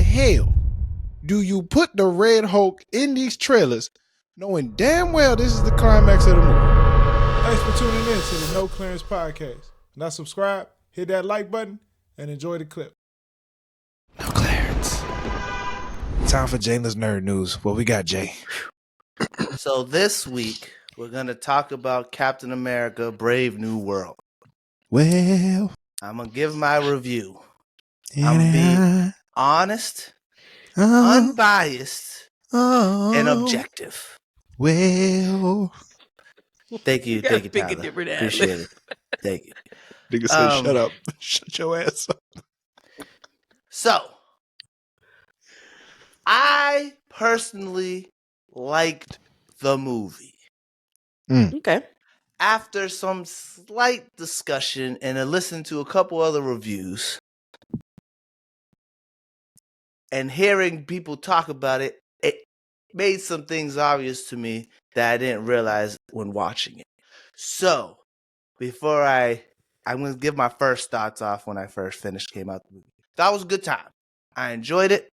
hell do you put the Red Hulk in these trailers knowing damn well this is the climax of the movie? Thanks for tuning in to the No Clearance Podcast. Now subscribe, hit that like button, and enjoy the clip. No clearance. Time for Jalen's Nerd News. What we got, Jay? So this week, we're going to talk about Captain America Brave New World. Well, I'm going to give my review. I'm going to be honest, unbiased, and objective. Well, Thank you, Tyler. Appreciate it. Thank you. Nigga said, shut up. Shut your ass up. So, I personally liked the movie. Okay. After some slight discussion and a listen to a couple other reviews and hearing people talk about it, it made some things obvious to me that I didn't realize when watching it. So, before I'm going to give my first thoughts off when I first came out the movie. That was a good time. I enjoyed it.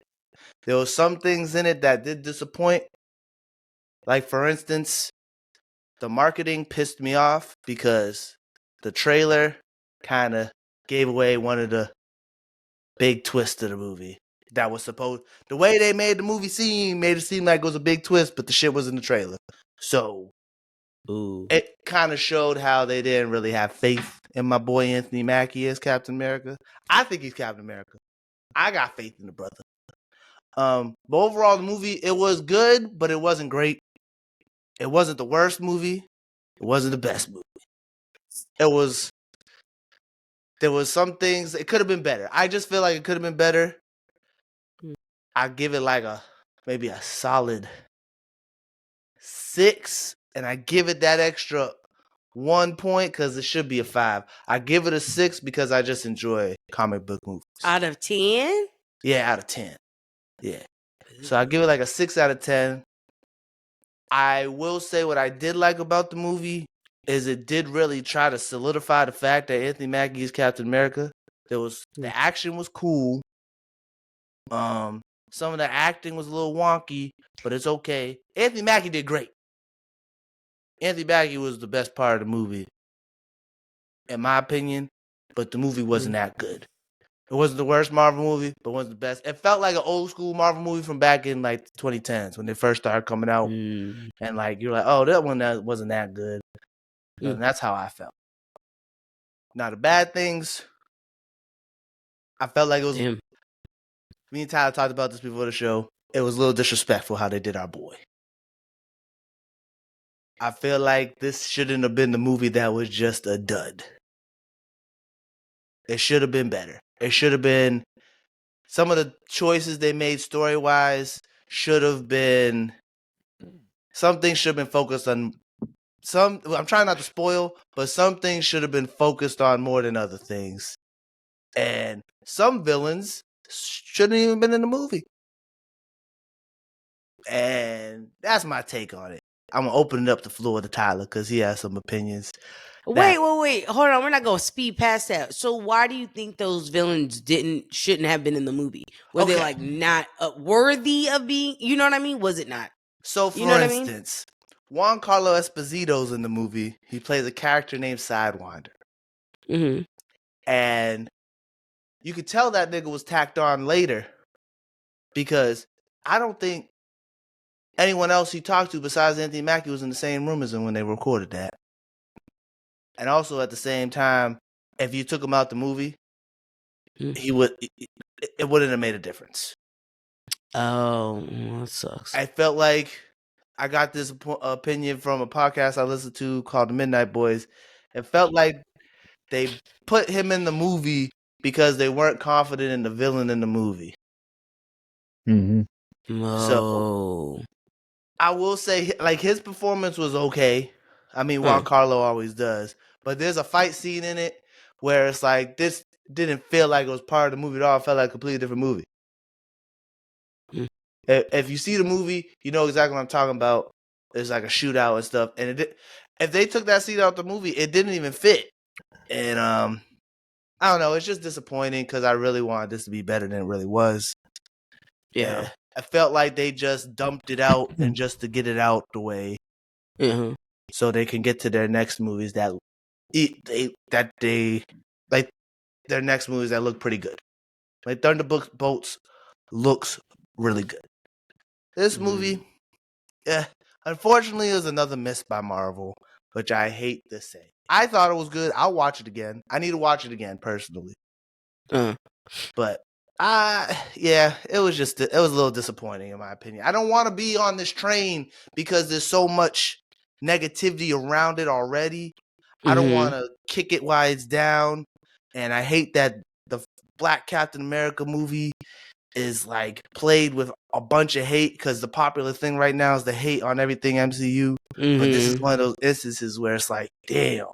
There were some things in it that did disappoint. Like, for instance, the marketing pissed me off because the trailer kind of gave away one of the big twists of the movie. That was supposed... The way they made the movie made it seem like it was a big twist, but the shit was in the trailer. So, it kind of showed how they didn't really have faith in my boy Anthony Mackie as Captain America. I think he's Captain America. I got faith in the brother. But overall, the movie, it was good, but it wasn't great. It wasn't the worst movie. It wasn't the best movie. There was some things, it could have been better. I just feel like it could have been better. I give it like maybe a solid 6, and I give it that extra 1 point because it should be a 5. I give it a 6 because I just enjoy comic book movies. Out of 10? Yeah, out of 10. Yeah. So I give it like a 6 out of 10. I will say what I did like about the movie is it did really try to solidify the fact that Anthony Mackie is Captain America. The action was cool. Some of the acting was a little wonky, but it's okay. Anthony Mackie did great. Anthony Mackie was the best part of the movie, in my opinion, but the movie wasn't that good. It wasn't the worst Marvel movie, but wasn't the best. It felt like an old school Marvel movie from back in like the 2010s when they first started coming out. And like you're like, oh, that one that wasn't that good. And that's how I felt. Now the bad things, I felt like it was... Me and Tyler talked about this before the show. It was a little disrespectful how they did our boy. I feel like this shouldn't have been the movie that was just a dud. It should have been better. It should have been... Some of the choices they made story-wise should have been... Some things should have been focused on... I'm trying not to spoil, but some things should have been focused on more than other things. And some villains shouldn't even been in the movie. And that's my take on it. I'm going to open it up the floor to Tyler because he has some opinions. Wait. Hold on. We're not going to speed past that. So why do you think those villains shouldn't have been in the movie? Were they like not worthy of being, you know what I mean? Was it not? So for instance, Juan Carlos Esposito's in the movie. He plays a character named Sidewinder. Mm-hmm. And you could tell that nigga was tacked on later because I don't think anyone else he talked to besides Anthony Mackie was in the same room as him when they recorded that. And also at the same time, if you took him out the movie, it wouldn't have made a difference. Oh, that sucks. I felt like I got this opinion from a podcast I listened to called The Midnight Boys. It felt like they put him in the movie because they weren't confident in the villain in the movie. So I will say, like, his performance was okay. I mean, Juan Carlo always does. But there's a fight scene in it where it's like, this didn't feel like it was part of the movie at all. It felt like a completely different movie. If you see the movie, you know exactly what I'm talking about. There's like a shootout and stuff. And if they took that scene out the movie, it didn't even fit. And I don't know. It's just disappointing because I really wanted this to be better than it really was. Yeah. I felt like they just dumped it out and just to get it out the way, so they can get to their next movies that they like their next movies that look pretty good. Like Thunderbolts looks really good. This movie, unfortunately, is another miss by Marvel, which I hate to say. I thought it was good. I'll watch it again. I need to watch it again personally. But it was a little disappointing in my opinion. I don't want to be on this train because there's so much negativity around it already. I don't want to kick it while it's down, and I hate that the Black Captain America movie is like played with a bunch of hate because the popular thing right now is the hate on everything MCU. But this is one of those instances where it's like, damn,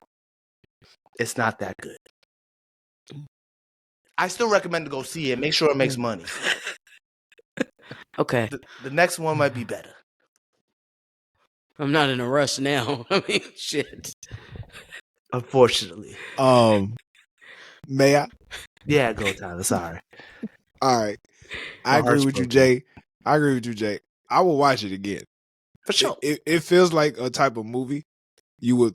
it's not that good. I still recommend to go see it. Make sure it makes money. Okay. The next one might be better. I'm not in a rush now. I mean, shit. Unfortunately. May I? Yeah, go Tyler. Sorry. All right. I agree with you, Jay. I will watch it again. For sure. It feels like a type of movie you would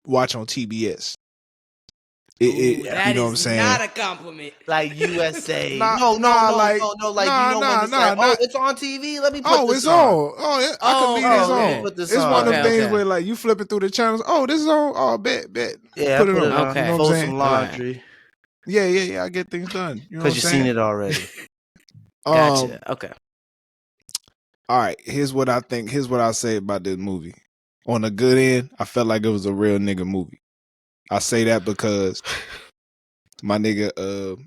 watch on TBS. That you know what I'm is saying? not a compliment. Like USA. Nah, no, like, it's on TV. Let me put this it's on. I could leave this let me on. put this It's on. one of them Okay, things okay. where like you flipping through the channels. Oh, this is on. Oh, bet. Yeah, put it put on. it on. Okay. You know what Fold I'm saying? some laundry. Yeah. I get things done. You know what I'm Because you've saying? seen it already. Gotcha. Okay. All right. Here's what I think. Here's what I say about this movie. On the good end, I felt like it was a real nigga movie. I say that because my nigga,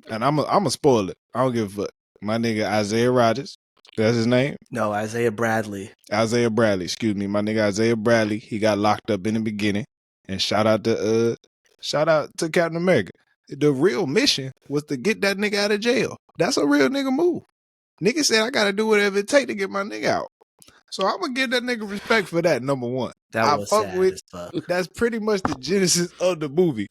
and I'm a spoil it. I don't give a fuck. My nigga Isaiah Rodgers, that's his name? No, Isaiah Bradley. Excuse me. My nigga Isaiah Bradley, he got locked up in the beginning. And shout out to Captain America. The real mission was to get that nigga out of jail. That's a real nigga move. Nigga said I gotta do whatever it take to get my nigga out. So I'm gonna give that nigga respect for that, number one. That was sad as fuck. That's pretty much the genesis of the movie.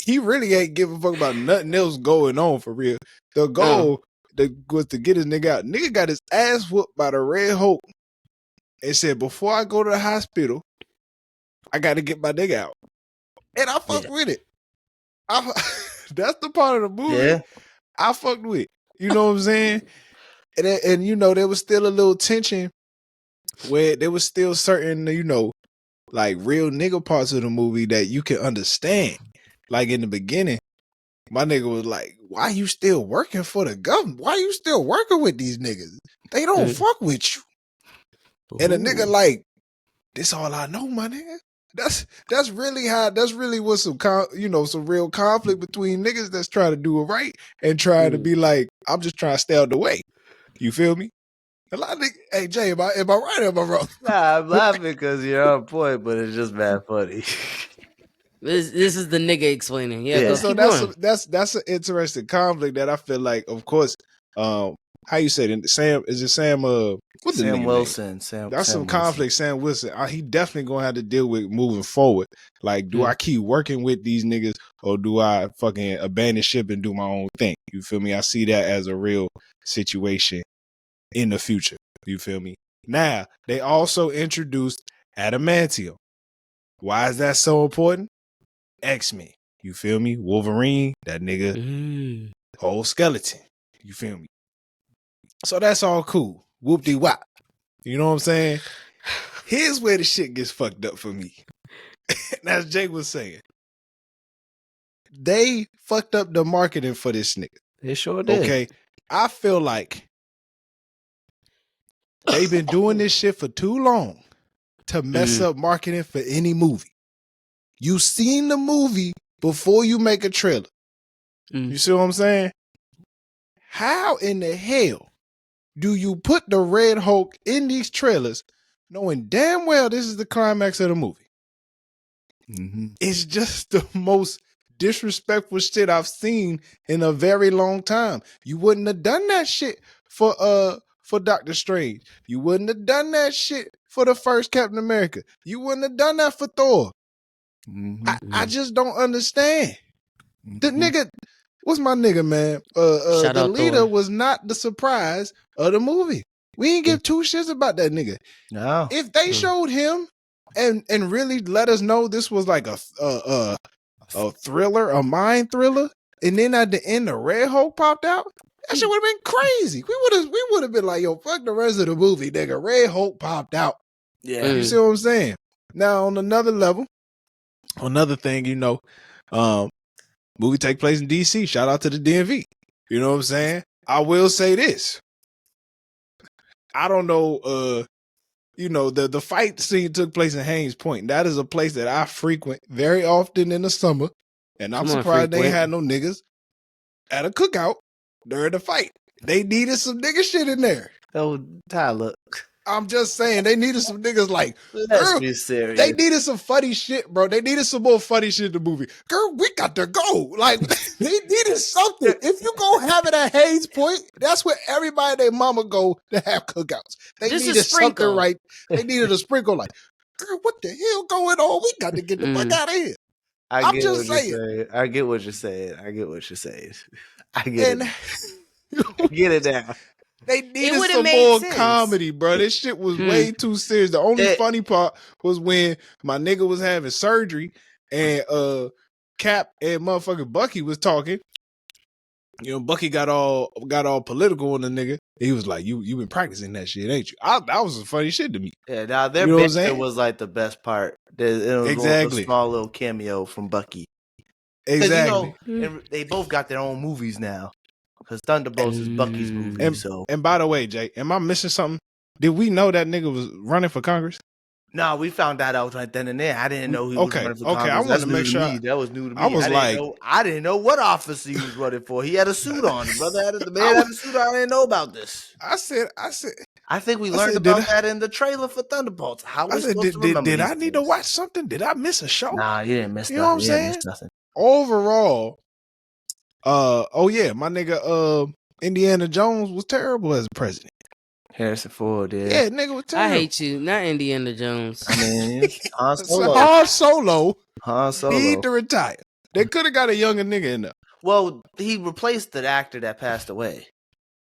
He really ain't give a fuck about nothing else going on for real. The goal was to get his nigga out. Nigga got his ass whooped by the Red Hulk and said, before I go to the hospital, I got to get my nigga out. And I fucked with it. That's the part of the movie I fucked with. You know what I'm saying? And you know, there was still a little tension where there was still certain, you know, like real nigga parts of the movie that you can understand. Like in the beginning, my nigga was like, why you still working for the government? Why you still working with these niggas? They don't fuck with you. And a nigga like, this all I know, my nigga. That's really what's some real conflict between niggas that's trying to do it right and trying to be like, I'm just trying to stay out the way. You feel me? A lot of niggas, hey Jay, am I right or am I wrong? Nah, I'm laughing because you're on point, but it's just mad funny. This is the nigga explaining. Yeah. So Keep going. that's an interesting conflict that I feel like, of course, how you say it? Sam, is it Sam? What's the Sam nigga Wilson. name? That's some conflict. Sam Wilson. He definitely gonna have to deal with moving forward. Like, do I keep working with these niggas or do I fucking abandon ship and do my own thing? You feel me? I see that as a real situation in the future. You feel me? Now they also introduced adamantium. Why is that so important? X-Men. You feel me? Wolverine, that nigga, whole skeleton. You feel me? So that's all cool. Whoop-de-wop. You know what I'm saying? Here's where the shit gets fucked up for me. And as Jake was saying, they fucked up the marketing for this nigga. They sure did. Okay? I feel like they've been doing this shit for too long to mess up marketing for any movie. You seen the movie before you make a trailer. You see what I'm saying? How in the hell do you put the Red Hulk in these trailers knowing damn well this is the climax of the movie? It's just the most disrespectful shit I've seen in a very long time. You wouldn't have done that shit for Doctor Strange. You wouldn't have done that shit for the first Captain America. You wouldn't have done that for Thor. I just don't understand. The nigga, what's my nigga, man? Shout The out leader Thor. was not the surprise of the movie. We ain't give two shits about that nigga. No. If they showed him and really let us know this was like a thriller, a mind thriller, and then at the end the Red Hulk popped out, that shit would have been crazy. We would have been like, yo, fuck the rest of the movie, nigga. Red Hulk popped out. Yeah. You see what I'm saying? Now on another level, another thing, movie take place in DC. Shout out to the DMV. You know what I'm saying? I will say this. I don't know, the fight scene took place in Haynes Point. That is a place that I frequent very often in the summer. And I'm surprised they ain't had no niggas at a cookout during the fight. They needed some nigga shit in there. Oh, Tyler. I'm just saying, they needed some niggas like, Let's girl, be serious. they needed some funny shit, bro. They needed some more funny shit in the movie. Girl, we got to go. Like, they needed something. If you go have it at Hayes Point, that's where everybody and their mama go to have cookouts. They Just a needed something sprinkle. right. They needed a sprinkle like, girl, what the hell going on? We got to get the fuck out of here. I'm just saying. I get what you're saying. I get And it. I get it now. they needed would've some made more sense. comedy, bro. This shit was way too serious. The only funny part was when my nigga was having surgery and Cap and motherfucking Bucky was talking. You know, Bucky got all political on the nigga. He was like, "You been practicing that shit, ain't you?" That was some funny shit to me. Yeah, now their You know what I'm banter saying? was like the best part. It was Exactly. a small little cameo from Bucky. Exactly. And they both got their own movies now. Because Thunderbolts is Bucky's movie. And by the way, Jay, am I missing something? Did we know that nigga was running for Congress? No, we found that out right then and there. I didn't know he was running for Congress. I wanted to make sure. That was new to me. I was I didn't know what office he was running for. He had a suit on. The man had a suit on. I didn't know about this. I think we learned about that in the trailer for Thunderbolts. How we supposed to remember Did I need to watch something? Did I miss a show? Nah, you didn't miss nothing. You know what I'm saying? Overall, my nigga, Indiana Jones was terrible as a president. Harrison Ford, yeah, nigga was terrible. I hate you, not Indiana Jones. I mean, Han Solo need to retire. They could have got a younger nigga in there. Well, he replaced the actor that passed away.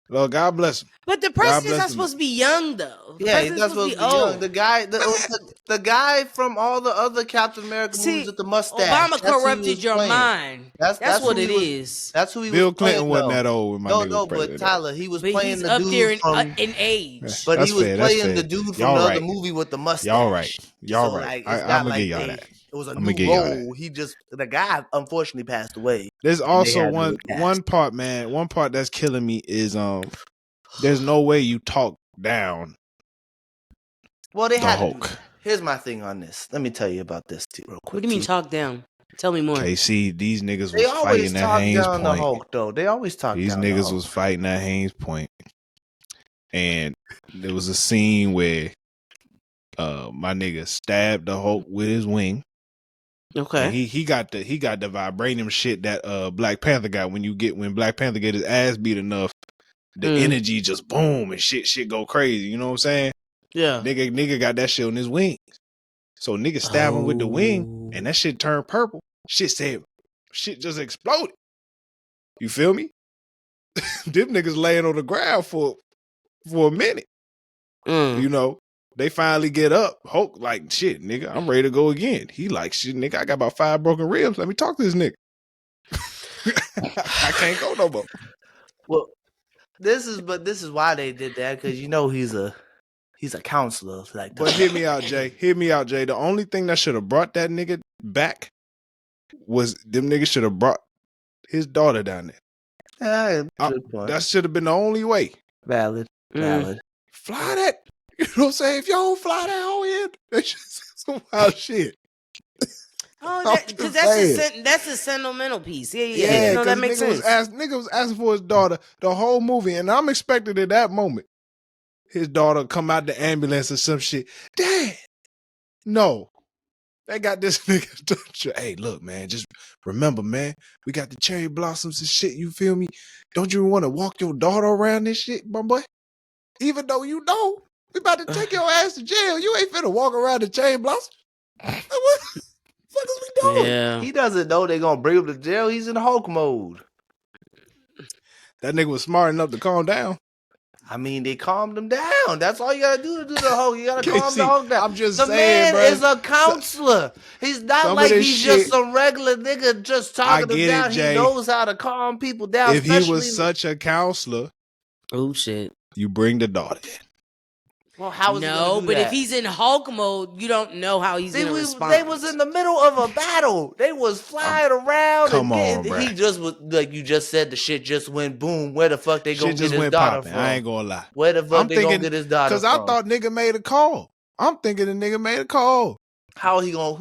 Well, God bless him. But the president's not supposed to be young, though. Yeah, he's not supposed to be young. The guy from all the other Captain America movies with the mustache. Obama corrupted your mind. That's what it is. That's who he Bill was Clinton playing, wasn't that old when my nigga was but Tyler, he was but playing he's the up dude there in age. But that's he was fair, playing the dude from the other movie with the mustache. Y'all right. Like, I'm gonna give y'all that. It was a new role. The guy unfortunately passed away. There's also one part, man. One part that's killing me is there's no way you talk down. Well, they had Hulk. Here's my thing on this. Let me tell you about this too, real quick. What do you mean talk down? Tell me more. KC, these niggas was fighting at Haynes Point. The Hulk, though. They always talk these down niggas the Hulk. was fighting at Haynes Point, and there was a scene where my nigga stabbed the Hulk with his wing. Okay. And he got the vibranium shit that Black Panther got when Black Panther get his ass beat enough. The energy just boom and shit go crazy. You know what I'm saying? Yeah. Nigga got that shit on his wings. So nigga stabbed him with the wing and that shit turned purple. Shit just exploded. You feel me? Them niggas laying on the ground for a minute. You know, they finally get up. Hulk like, shit, nigga, I'm ready to go again. He like, shit, nigga, I got about 5 broken ribs. Let me talk to this nigga. I can't go no more. Well, this is why they did that, because he's a counselor. Like, but hear me out, Jay. The only thing that should have brought that nigga back was them niggas should have brought his daughter down there. Good point. That should have been the only way. Valid. Fly that. You know what I'm saying? If y'all don't fly that whole in, that's just some wild shit. Oh, because that's a sentimental piece. Yeah. No, that makes sense. Nigga was asking for his daughter the whole movie, and I'm expecting at that moment his daughter come out the ambulance or some shit. Dad, no, they got this nigga. Hey, look, man, just remember, man, we got the cherry blossoms and shit. You feel me? Don't you want to walk your daughter around this shit, my boy? Even though you know we about to take your ass to jail, you ain't finna walk around the cherry blossom. What the fuck is we doing? Yeah. He doesn't know they're gonna bring him to jail. He's in Hulk mode. That nigga was smart enough to calm down. I mean, they calmed him down. That's all you gotta do to do the Hulk. You gotta calm the KC, Hulk down. I'm just the saying, man bro. is a counselor. He's not some of like this he's shit- just some regular nigga just I talking him get down. it, Jay. He knows how to calm people down. If he was especially- such a counselor, Oh shit. you bring the daughter in. well, how is he No, gonna do but that? if he's in Hulk mode, you don't know how he's gonna respond. They was in the middle of a battle. They was flying around. Come and on, he bruh. just was like you just said. The shit just went boom. Where the fuck they gonna Shit get just his went daughter popping. from? I ain't gonna lie. Where the fuck I'm they gonna thinking get his daughter because from? I thought nigga made a call. I'm thinking the nigga made a call. How he gonna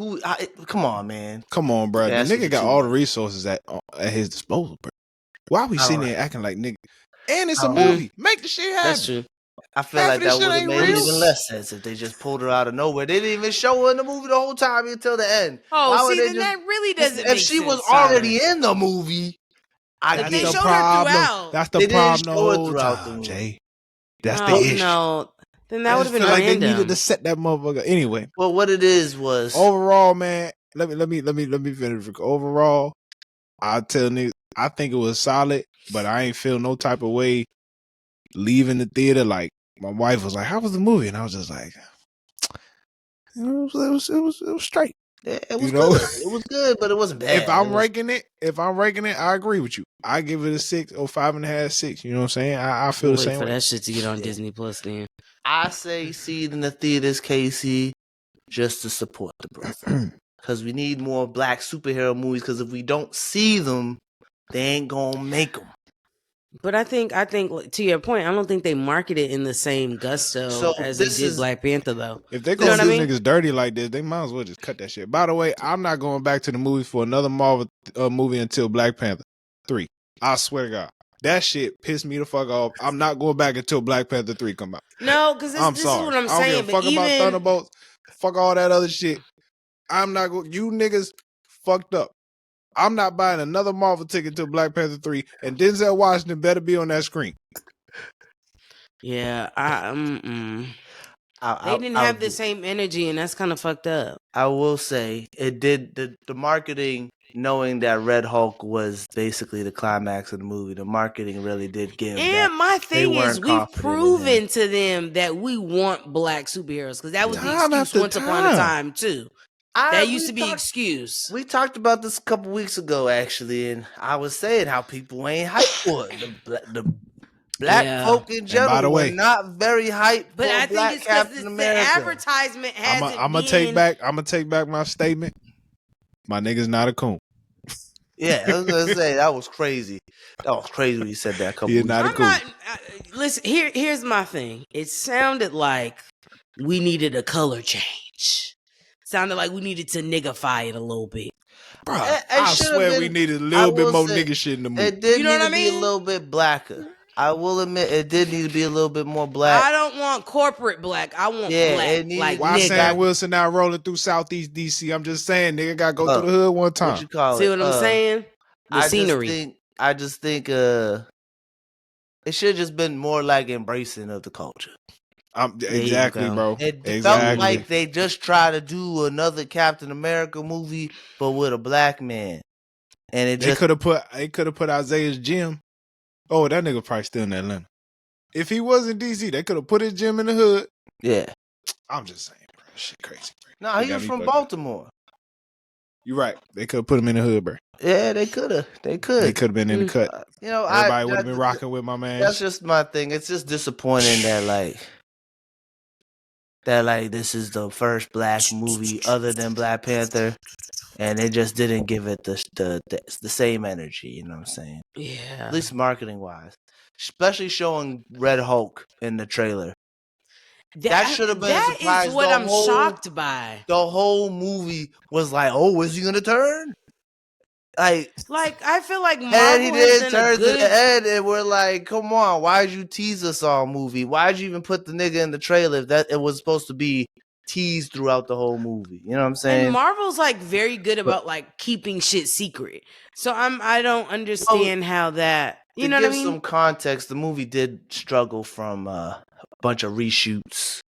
come on, man. Come on, bro. Yeah, The that's nigga got too all the much. resources at his disposal, bro. Why we sitting Alright. there acting like nigga? And it's a Alright. movie. Make the shit happen. That's true. I feel Half like of this that shit would have ain't made real. even less sense if they just pulled her out of nowhere. They didn't even show her in the movie the whole time until the end. Oh, Why would see, they then just- that really doesn't If make she sense, was already Tyler. in the movie, I But get they it. showed her throughout. That's They the didn't problem the show her whole throughout the time, movie. Jay. That's No, the issue. no. Then I that would just have been feel like random. they needed to set that motherfucker. Anyway, Well, what it is was overall, man. Let me finish. Overall, I tell niggas, I think it was solid, but I ain't feel no type of way leaving the theater. Like my wife was like, "How was the movie?" And I was just like, "It was straight." yeah, it was you know? good. It was good, but it wasn't bad. If I'm It was- ranking it, I agree with you. I give it a 6 or 5.5, 6. You know what I'm saying? I feel We'll the wait same for way. that shit to get on Disney Plus then. I say see it in the theaters, Casey, just to support the brother. Because we need more black superhero movies. Because if we don't see them, they ain't gonna make them. But I think to your point, I don't think they market it in the same gusto So as they this did is- Black Panther though. If they You know gonna what I do mean? niggas dirty like this, they might as well just cut that shit. By the way, I'm not going back to the movies for another Marvel movie until Black Panther 3. I swear to God. That shit pissed me the fuck off. I'm not going back until Black Panther 3 come out. No, because I'm this sorry. is what I'm I don't saying. give a fuck But about even Thunderbolts. Fuck all that other shit. I'm not going. You niggas fucked up. I'm not buying another Marvel ticket till Black Panther 3, and Denzel Washington better be on that screen. yeah, I- they didn't I- have the same energy, and that's kind of fucked up. I will say it did the marketing, knowing that Red Hulk was basically the climax of the movie. The marketing really did give. that. And my thing is, weren't we've confident in him. proven to them that we want black superheroes because that was the Time excuse after once upon a time. time too. That used to be excuse. We talked about this a couple weeks ago, actually, and I was saying how people ain't hyped for it. The black Yeah. folk in general by the way- were not very hyped But for I Black think it's because Captain the America. advertisement hasn't I'm gonna been. take back my statement. My nigga's not a coon. Yeah, I was gonna say that was crazy. That was crazy when you said that a couple He is weeks not a ago. coon. Listen, here's my thing. It sounded like we needed a color change. Sounded like we needed to niggify it a little bit. Bruh, It I should've swear been- we needed a I little bit will more say, nigga shit in the movie. It did You know need what to I be a mean? little bit blacker. I will admit it did need to be a little bit more black. I don't want corporate black. I want Yeah, black. it needed- Like Why nigga. Sam Wilson not rolling through Southeast DC? I'm just saying, nigga gotta go through the hood one What time. you call See it? what I'm saying? The scenery. I just think it should have just been more like embracing of the culture. Exactly, go. bro. It felt Exactly. like they just tried to do another Captain America movie, but with a black man, and it They just could have put Isaiah's gym. Oh, that nigga probably still in Atlanta. If he was in DC, they could have put his gym in the hood. yeah. I'm just saying, bro. Shit crazy, bro. No, They he got was me from fucked up. Baltimore. You're right. They could have put him in the hood, bro. Yeah, they could have. They could. They could have been in the cut. You know, Everybody would have been rocking with my man. That's just my thing. It's just disappointing that this is the first black movie other than Black Panther, and it just didn't give it the same energy. You know what I'm saying? Yeah. At least marketing wise, especially showing Red Hulk in the trailer. That should have been a That surprise. is what The I'm whole- shocked by. The whole movie was like, "Oh, is he gonna turn?" Like, Like, I feel like Marvel and he has did done a turn to good. the end, and we're like, "Come on, why'd you tease us all movie? Why'd you even put the nigga in the trailer if that it was supposed to be teased throughout the whole movie?" You know what I'm saying? And Marvel's like very good about like keeping shit secret. So I don't understand how that. You to know what I give mean? some context, the movie did struggle from a bunch of reshoots.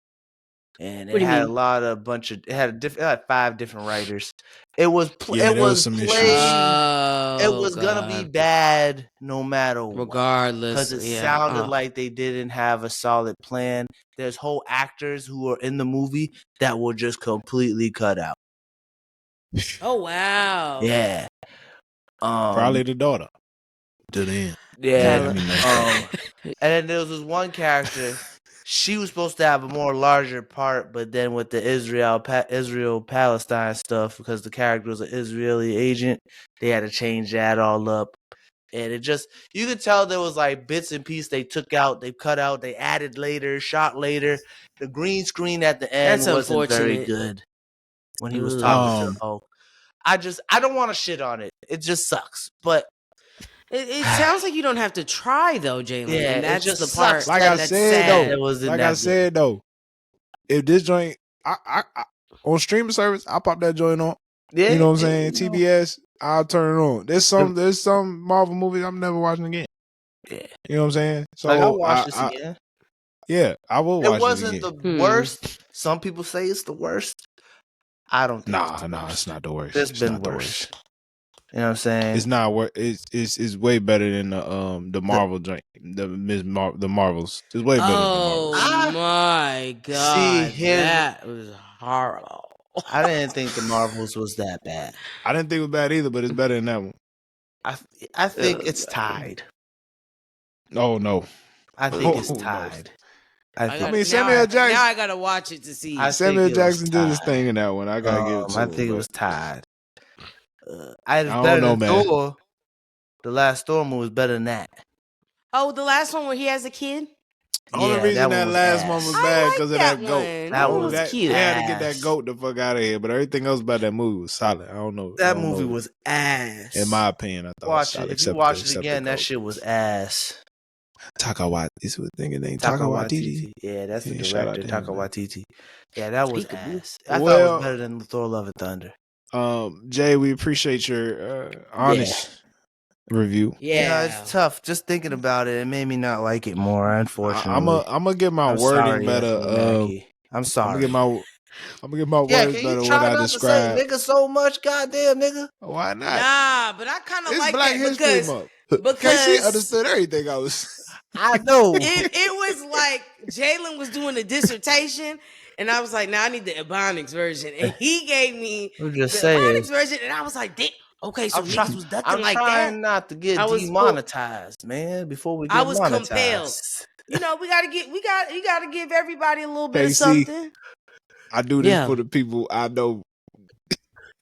and What it do you had mean? it had 5 different writers. It was Yeah, there was some issues. it Oh, was gonna be God. bad no matter what, Regardless, because it yeah. sounded like they didn't have a solid plan. There's whole actors who are in the movie that were just completely cut out. Oh, wow. Yeah. Probably the daughter. To the end. Yeah. I mean, no. And then there was this one character. She was supposed to have a more larger part, but then with the Israel Palestine stuff, because the character was an Israeli agent, they had to change that all up. And it just, you could tell there was like bits and pieces they took out, they cut out, they added later, shot later. The green screen at the end That's wasn't very unfortunate. good when he was Ugh. talking to the Hulk. I don't want to shit on it. It just sucks. But It sounds like you don't have to try though, Jalen. Yeah, and it that's just the sucks part Like I that's said sad. though, it wasn't like that I good. said though, if this joint, I on streaming service, I pop that joint on. Yeah, You know what I'm saying? you know. TBS, I'll turn it on. There's some Marvel movies I'm never watching again. Yeah. You know what I'm saying? So Like, I'll watch this again. Yeah, I will watch It wasn't it again. the worst. Some people say it's the worst. I don't think it's the worst. It's not the worst. There's It's been not the worse. worst. You know what I'm saying? It's not worth. It's way better than the Marvel joint. The Marvels. It's way better than the Marvels. Oh my God. See, that was horrible. I didn't think the Marvels was that bad. I didn't think it was bad either, but it's better than that one. I think Oh, it's God. tied. Oh no. I think Oh, it's no. tied. I mean, Samuel Jackson. Now I gotta watch it to see. Samuel think it was Jackson did his tied. thing in that one. I gotta give it to I him. think it but was tied. It's I better don't know, than man. Thor. The last Thor movie was better than that. Oh, the last one where he has a kid? Only reason that one was last ass. one was I bad like because of that that goat. one. That one was was cute. They had to get ass. that goat the fuck out of here, but everything else about that movie was solid. I don't know. I That don't movie know. was ass. In my opinion, I thought Watch it was solid. it. If you except watch the- it except the again, that goat. shit was ass. Taka Waititi. This was thinking name. Taka Taka Waititi. Waititi. Yeah, that's the Yeah, shout out director, to him, Taka man. Waititi. Yeah, that was Peekaboo. ass. I thought it Well- was better than Thor: Love and Thunder. Jay, we appreciate your honest review. Yeah. It's tough. Just thinking about it, it made me not like it more. Unfortunately, I'm gonna get my I'm wording sorry, better. Anthony Mackie. I'm I'm sorry. gonna get my yeah, words can better you when try I not describe. to say nigga so much, goddamn nigga? Why not? Nah, but I kind of It's like Black that History because Month. because- KC understood everything I was. I know. it was like Jalen was doing a dissertation, and I was like, "Now I need the Ebonics version," and he gave me I'm the just saying. Ebonics version, and I was like, "Okay, so niggas was ducking I'm like trying that." not to get I was- demonetized, man. Before we get I was monetized. compelled. You know, you gotta give everybody a little bit of KC, something. I do this Yeah. for the people I know,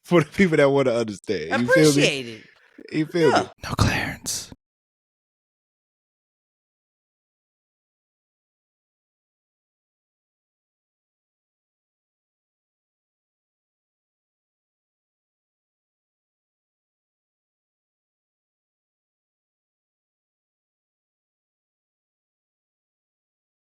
for the people that want to understand. You feel me? Appreciate it. You feel Yeah. me? No Clarence.